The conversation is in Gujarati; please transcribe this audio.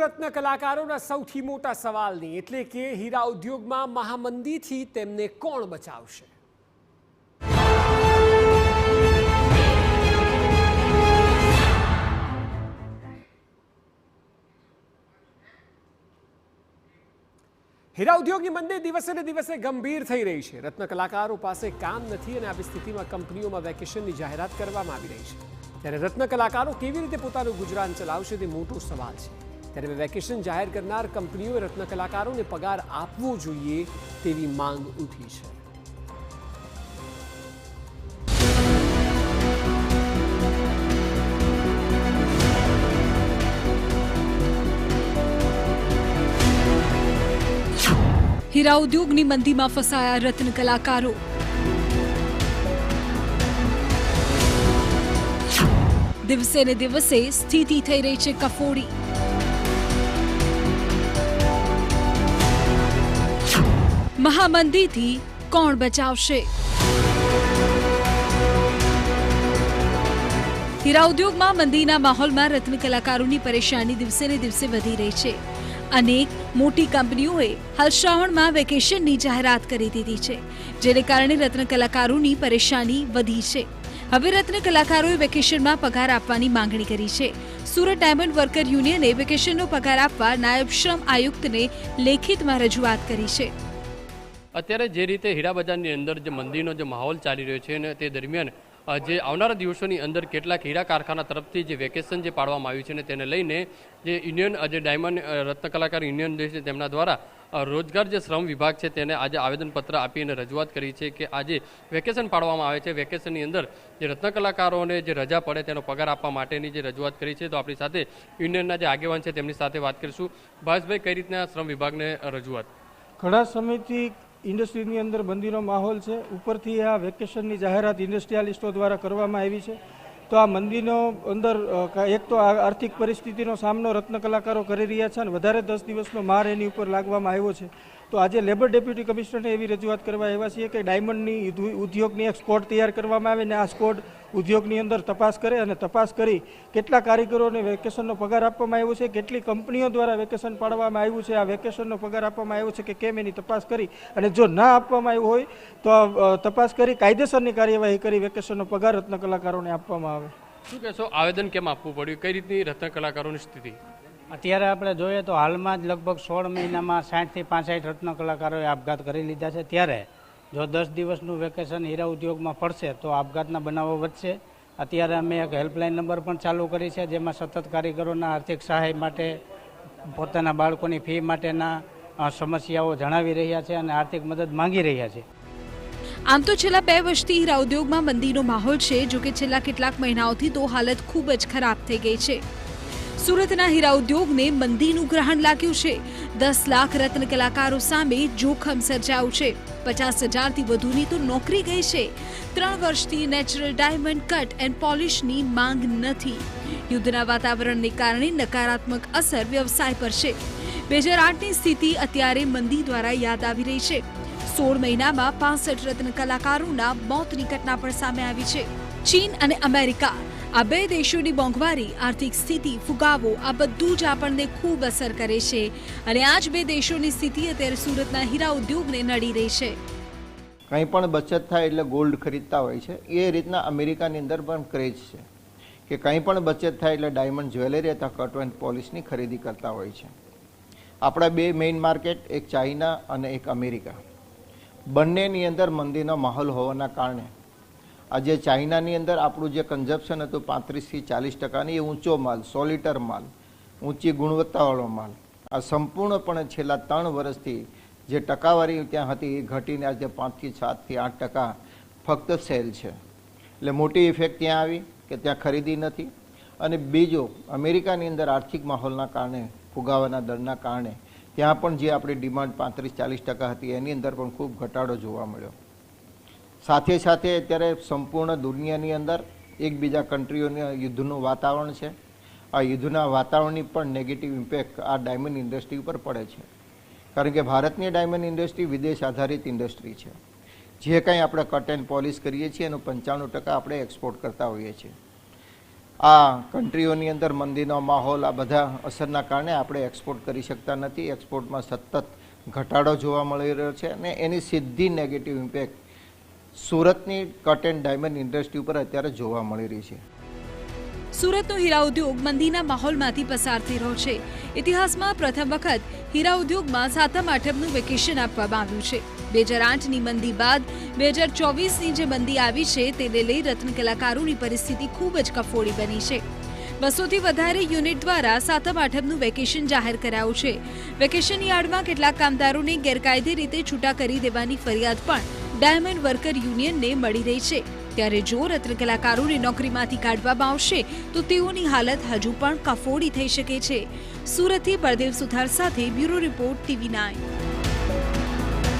રત્ન કલાકારોના સૌથી મોટા સવાલની એટલે કે હીરા ઉદ્યોગમાં મહામંદીથી તેમને કોણ બચાવશે? હીરા ઉદ્યોગની મંદી દિવસે ને દિવસે ગંભીર થઈ રહી છે। રત્ન કલાકારો પાસે કામ નથી અને આવી સ્થિતિમાં કંપનીઓમાં વેકેશનની જાહેરાત કરવામાં આવી રહી છે। ત્યારે રત્ન કલાકારો કેવી રીતે પોતાનું ગુજરાન ચલાવશે તે મોટો સવાલ છે। ત્યારે વેકેશન જાહેર કરનાર કંપનીઓએ રત્ન કલાકારોને પગાર આપવો જોઈએ તેવી માંગ ઉઠી છે। હીરા ઉદ્યોગની મંદીમાં ફસાયા રત્ન કલાકારો। દિવસે ને દિવસે સ્થિતિ થઈ રહી છે કફોડી। મહામંદીથી કોણ બચાવશે? હીરા ઉદ્યોગમાં મંદીના માહોલમાં રત્ન કલાકારોની પરેશાની દિવસે ને દિવસે વધી રહી છે। અનેક મોટી કંપનીઓએ હાલ શ્રાવણમાં વેકેશનની જાહેરાત કરી દીધી છે, જેને કારણે રત્ન કલાકારોની પરેશાની વધી છે। હવે રત્ન કલાકારોએ વેકેશનમાં પગાર આપવાની માંગણી કરી છે। સુરત ડાયમંડ વર્કર યુનિયને વેકેશનનો પગાર આપવા નાયબ શ્રમ આયુક્તને લેખિતમાં રજૂઆત કરી છે। અત્યારે જે રીતે હીરા બજારની અંદર જે મંદીનો જે માહોલ ચાલી રહ્યો છે અને તે દરમિયાન જે આવનારા દિવસોની અંદર કેટલાક હીરા કારખાના તરફથી જે વેકેશન જે પાડવામાં આવ્યું છે અને તેને લઈને જે યુનિયન જે ડાયમંડ રત્ન કલાકાર યુનિયન જે છે તેમના દ્વારા રોજગાર જે શ્રમ વિભાગ છે તેને આજે આવેદનપત્ર આપીને રજૂઆત કરી છે કે આજે વેકેશન પાડવામાં આવે છે। વેકેશનની અંદર જે રત્ન કલાકારોને જે રજા પડે તેનો પગાર આપવા માટેની જે રજૂઆત કરી છે, તો આપણી સાથે યુનિયનના જે આગેવાન છે તેમની સાથે વાત કરીશું। ભાવેશભાઈ, કઈ રીતના શ્રમ વિભાગને રજૂઆત? ઘણા સમયથી ઇન્ડસ્ટ્રીની અંદર મંદીનો માહોલ છે। ઉપરથી આ વેકેશનની જાહેરાત ઇન્ડસ્ટ્રીયાલિસ્ટો દ્વારા કરવામાં આવી છે। તો આ મંદીનો અંદર એક તો આર્થિક પરિસ્થિતિનો સામનો રત્ન કલાકારો કરી રહ્યા છે અને વધારે 10 દિવસનો માર એની ઉપર લાગવામાં આવ્યો છે। તો આજે લેબર ડેપ્યુટી કમિશનરને એવી રજૂઆત કરવા આવ્યા છીએ કે ડાયમંડની ઉદ્યોગની એક સ્કોડ તૈયાર કરવામાં આવે ને આ સ્કોડ ઉદ્યોગની અંદર તપાસ કરે અને તપાસ કરી કેટલા કારીગરોને વેકેશનનો પગાર આપવામાં આવ્યો છે, કેટલી કંપનીઓ દ્વારા વેકેશન પાડવામાં આવ્યું છે, આ વેકેશનનો પગાર આપવામાં આવ્યો છે કે કેમ એની તપાસ કરી અને જો ના આપવામાં આવ્યું હોય તો તપાસ કરી કાયદેસરની કાર્યવાહી કરી વેકેશનનો પગાર રત્ન કલાકારોને આપવામાં આવે। શું કહેશો, આવેદન કેમ આપવું પડ્યું? કઈ રીતની રત્ન કલાકારોની સ્થિતિ? અત્યારે આપણે જોઈએ તો હાલમાં જ લગભગ 16 મહિનામાં 60 થી 65 રત્ન કલાકારોએ આપઘાત કરી લીધા છે। ત્યારે જો 10 દિવસનું વેકેશન હીરા ઉદ્યોગમાં પડશે તો આપઘાતના બનાવો વધશે। અત્યારે અમે એક હેલ્પલાઇન નંબર પણ ચાલુ કરી છે, જેમાં સતત કારીગરોના આર્થિક સહાય માટે, પોતાના બાળકોની ફી માટેના સમસ્યાઓ જણાવી રહ્યા છે અને આર્થિક મદદ માંગી રહ્યા છે। આમ તો છેલ્લા 2 વર્ષથી હીરા ઉદ્યોગમાં મંદીનો માહોલ છે, જો કે છેલ્લા કેટલાક મહિનાઓથી તો હાલત ખૂબ જ ખરાબ થઈ ગઈ છે। સુરતના હીરા ઉદ્યોગને મંદીનું ગ્રહણ લાગ્યું છે। 10 લાખ રત્ન કલાકારો સામે જોખમ સર્જાયું છે। 50,000થી વધુની તો નોકરી ગઈ છે। 3 વર્ષથી નેચરલ ડાયમંડ કટ એન્ડ પોલિશની માંગ નથી। યુદ્ધના વાતાવરણને કારણે નકારાત્મક અસર વ્યવસાય પર છે। 2008ની સ્થિતિ અત્યારે મંદી દ્વારા યાદ આવી રહી છે। 16 મહિનામાં 65 રત્ન કલાકારોના મોતની ઘટના પણ સામે આવી છે। ચીન અને અમેરિકા, આ 2 દેશોની મોંઘવારી, આર્થિક સ્થિતિ, ફુગાવો, આ બધું જ આપણને ખૂબ અસર કરે છે અને આ જ 2 દેશોની સ્થિતિ અત્યારે સુરતના હીરા ઉદ્યોગને નડી રહી છે। કંઈ પણ બચત થાય એટલે ગોલ્ડ ખરીદતા હોય છે, એ રીતના અમેરિકાની અંદર પણ ક્રેઝ છે કે કંઈ પણ બચત થાય એટલે ડાયમંડ જ્વેલરી અથવા કટ એન્ડ પોલિશની ખરીદી કરતા હોય છે। આપણા 2 મેઇન માર્કેટ, એક ચાઇના અને એક અમેરિકા, બંનેની અંદર મંદીનો માહોલ હોવાના કારણે આજે ચાઇનાની અંદર આપણું જે કન્ઝપ્શન હતું 35 થી 40%, એ ઊંચો માલ, સોલિટર માલ, ઊંચી ગુણવત્તાવાળો માલ, આ સંપૂર્ણપણે છેલ્લા 3 વર્ષથી જે ટકાવારી ત્યાં હતી એ ઘટીને આજે 5 થી 7 થી 8% ફક્ત સેલ છે। એટલે મોટી ઇફેક્ટ ત્યાં આવી કે ત્યાં ખરીદી નથી। અને બીજો, અમેરિકાની અંદર આર્થિક માહોલના કારણે, ફુગાવાના દરના કારણે ત્યાં પણ જે આપણી ડિમાન્ડ 35-40% હતી એની અંદર પણ ખૂબ ઘટાડો જોવા મળ્યો। સાથે સાથે અત્યારે સંપૂર્ણ દુનિયાની અંદર એકબીજા કન્ટ્રીઓના યુદ્ધનું વાતાવરણ છે। આ યુદ્ધના વાતાવરણની પણ નેગેટિવ ઇમ્પેક્ટ આ ડાયમંડ ઇન્ડસ્ટ્રી ઉપર પડે છે, કારણ કે ભારતની ડાયમંડ ઇન્ડસ્ટ્રી વિદેશ આધારિત ઇન્ડસ્ટ્રી છે। જે કંઈ આપણે કટ એન્ડ પોલિશ કરીએ છીએ એનું 95% આપણે એક્સપોર્ટ કરતા હોઈએ છીએ। આ કન્ટ્રીઓની અંદર મંદીનો માહોલ, આ બધા અસરના કારણે આપણે એક્સપોર્ટ કરી શકતા નથી. એક્સપોર્ટમાં સતત ઘટાડો જોવા મળી રહ્યો છે અને એની સીધી નેગેટિવ ઇમ્પેક્ટ સુરતની કટ એન્ડ ડાયમંડ ઇન્ડસ્ટ્રી ઉપર અત્યારે જોવા મળી રહી છે. સુરતનો હીરા ઉદ્યોગ મંદીના માહોલમાંથી પસાર થઈ રહ્યો છે. ઇતિહાસમાં પ્રથમ વખત હીરા ઉદ્યોગમાં સાતમ આઠમનું વેકેશન આપવામાં આવ્યું છે. 2008ની મંદી બાદ 2024ની જે મંદી આવી છે તેને લઈ રત્ન કલાકારોની પરિસ્થિતિ ખૂબ જ કફોડી બની છે. 200થી વધારે યુનિટ દ્વારા સાતમ આઠમનું વેકેશન જાહેર કરાયું છે. વેકેશન યાર્ડમાં કેટલાક કામદારોને ગેરકાયદે રીતે છૂટા કરી દેવાની ફરિયાદ પણ ડાયમંડ વર્કર યુનિયનને મળી રહી છે. ત્યારે જો રત્ન કલાકારોને નોકરીમાંથી કાઢવામાં આવશે તો તેઓની હાલત હજુ પણ કફોડી થઈ શકે છે. સુરતથી બળદેવ સુથાર સાથે બ્યુરો રિપોર્ટ TV9.